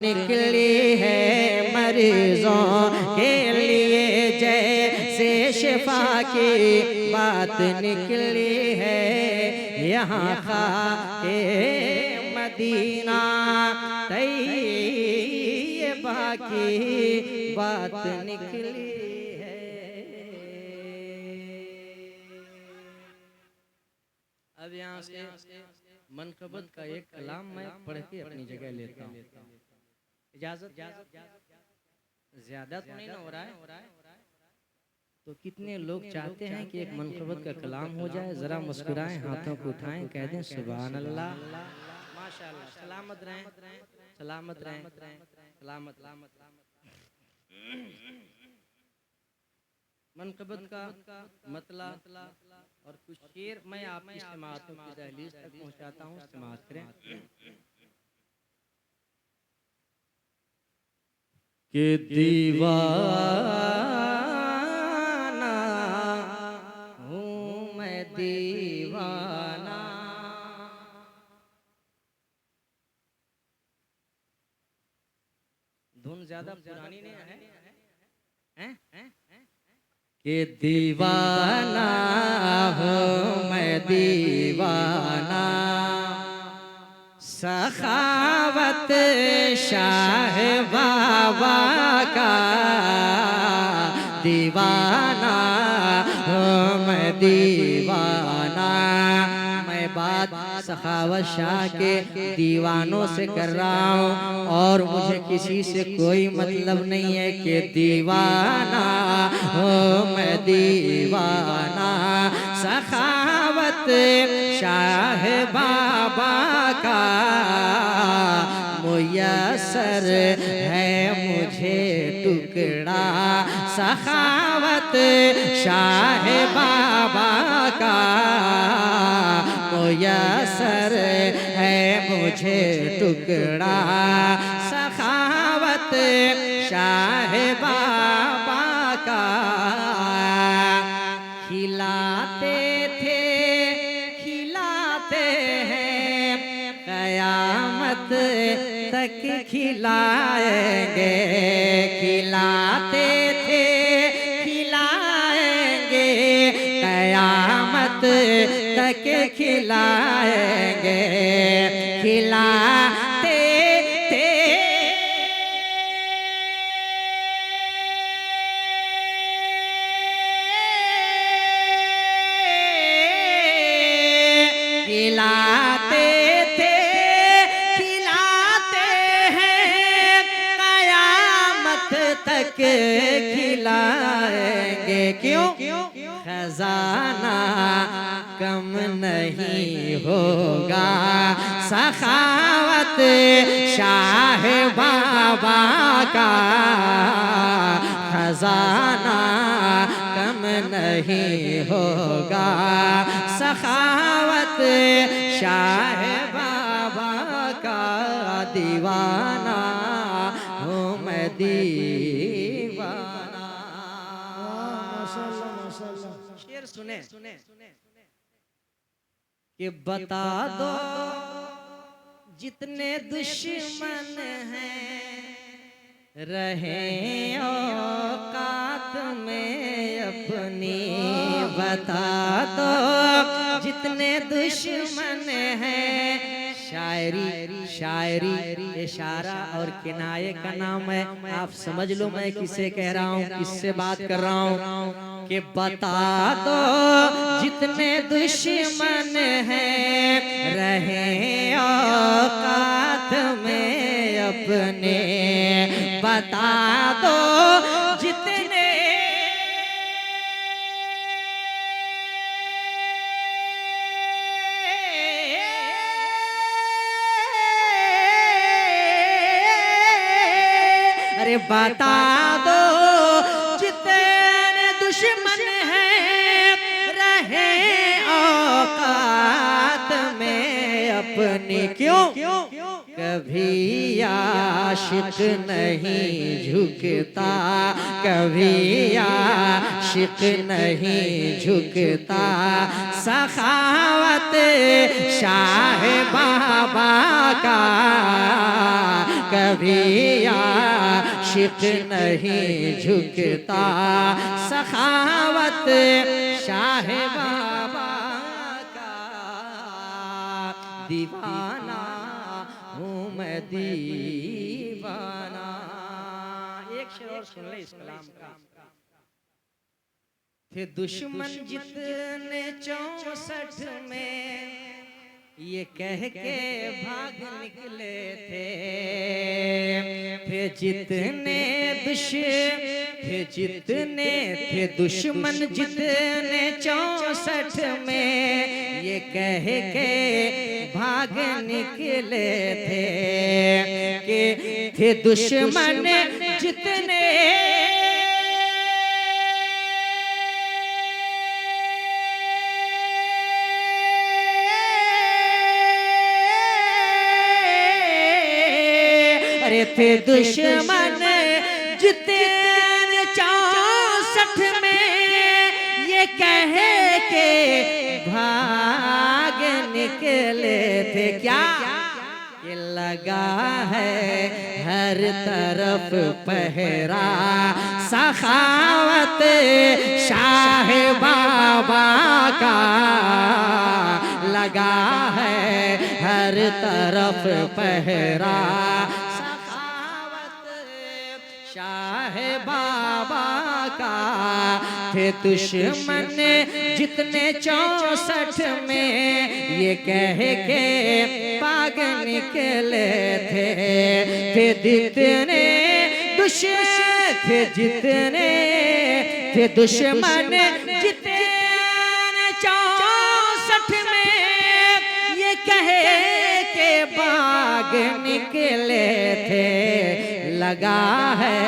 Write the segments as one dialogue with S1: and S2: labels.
S1: निकली है मरीजों के लिए जैसे शिफा की बात निकली है। यहाँ खाके मदीना तैयबा की बात निकली है। अब यहाँ से मनकबत का एक कलाम मैं पढ़ के अपनी जगह लेता हूँ। इजाजत ज्यादा तो नहीं ना हो रहा है? तो कितने लोग चाहते हैं कि एक मनकबत का कलाम हो जाए? जरा मुस्कुराएं, हाथों को उठाएं, कह दें सुभान अल्लाह, माशाअल्लाह। सलामत रहें, सलामत रहें, सलामत। मनकबत का मतलब और कुछ शेर मैं आपकी समाअतों की दहलीज तक पहुंचाता हूँ, समाअत करें। कि दीवाना हूँ मैं, दीवाना। धुन ज्यादा पुरानी नहीं है? कि दीवाना हूँ मैं, दीवाना। सखावत शाह बाबा का दीवाना हूँ मैं, दीवाना। मैं बात सखावत शाह के दीवानों से कर रहा हूँ और मुझे किसी से कोई मतलब नहीं है कि दीवाना हूँ मैं, दीवाना। सखावत शाह बाबा का मुयस्सर है मुझे टुकड़ा। सखावत शाह बाबा का मुयस्सर है मुझे टुकड़ा। सखावत शाह बाबा का खिलाते थे, खिलाते हैं, कयामत तक खिलाएंगे। खिलाते थे, खिलाएंगे, कयामत तक खिलाएंगे। खिलाते थे, खिलाते थे, खिलाते हैं, कयामत तक खिलाएंगे। क्यों? खजाना कम नहीं होगा। सखावत शाह बाबा का खजाना कम नहीं होगा। सखावत शाह बाबा का दीवाना हूँ मैं, दीवाना। शेर सुने कि बता दो जितने दुश्मन हैं रहे औकात में अपनी। बता दो जितने दुश्मन हैं। शायरी, शायरी इशारा और किनाये का नाम है। आप समझ लो मैं किससे कह रहा हूँ, किससे बात कर रहा हूँ। कि बता दो जितने दुश्मन हैं रहे औकात में अपने। बता दो जितने अरे बता दो जितने दुश्मन हैं रहे औकात में अपनी। क्यों? कभी आशिक नहीं झुकता, कभी आशिक नहीं झुकता, सखावत शाह बाबा का। कभी आशिक नहीं झुकता, सखावत शाह बाबा का। दीवाना हूँ मैं दीवाना। एक शेर और सुन ले इस कलाम का। थे दुश्मन जितने 64 में, ये कह के भाग निकले थे। थे दुश्मन जितने 64 में, ये कह के भाग निकले थे। कि थे दुश्मन जितने थे दुश्मन जितने 64 में, ये कह के भाग निकले थे। क्या ये लगा है हर तरफ पहरा, सखावत शाह बाबा का। लगा है हर तरफ पहरा, शाह बाबा का। थे दुश्मन जितने 64 में, ये कह के भाग निकले थे। थे दुश्मन जितने 64 में, ये कह के भाग निकले थे। लगा है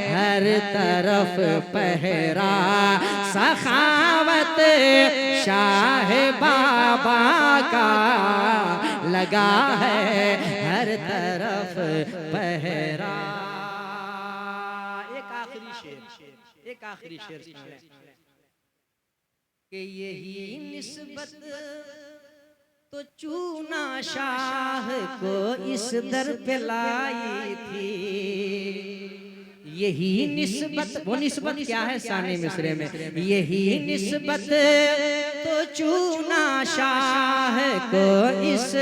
S1: हर तरफ पहरा, सखावत शाह बाबा का। लगा है हर तरफ पहरा। एक आखिरी शेर कि यही निस्बत तो चूना शाह को इस दर पे लाई थी। यही निस्बत, वो निस्बत क्या है सानी मिसरे में? यही निस्बत तो चूना शाह को इस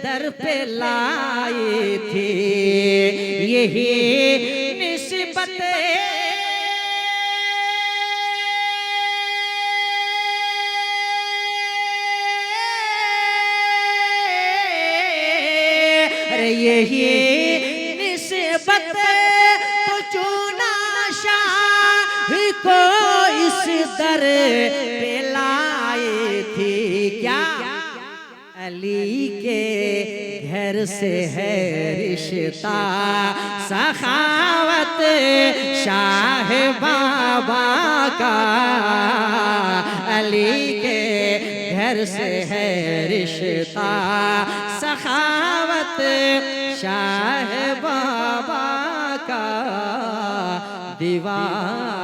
S1: दर पे लाई थी। यही निस्बत यही निस्बत तो चूना शाह को इस दर पे लाई थी। क्या अली के घर से है रिश्ता, सखावत शाह बाबा का। अली के घर से है रिश्ता, सखावत शाह बाबा का। दीवाना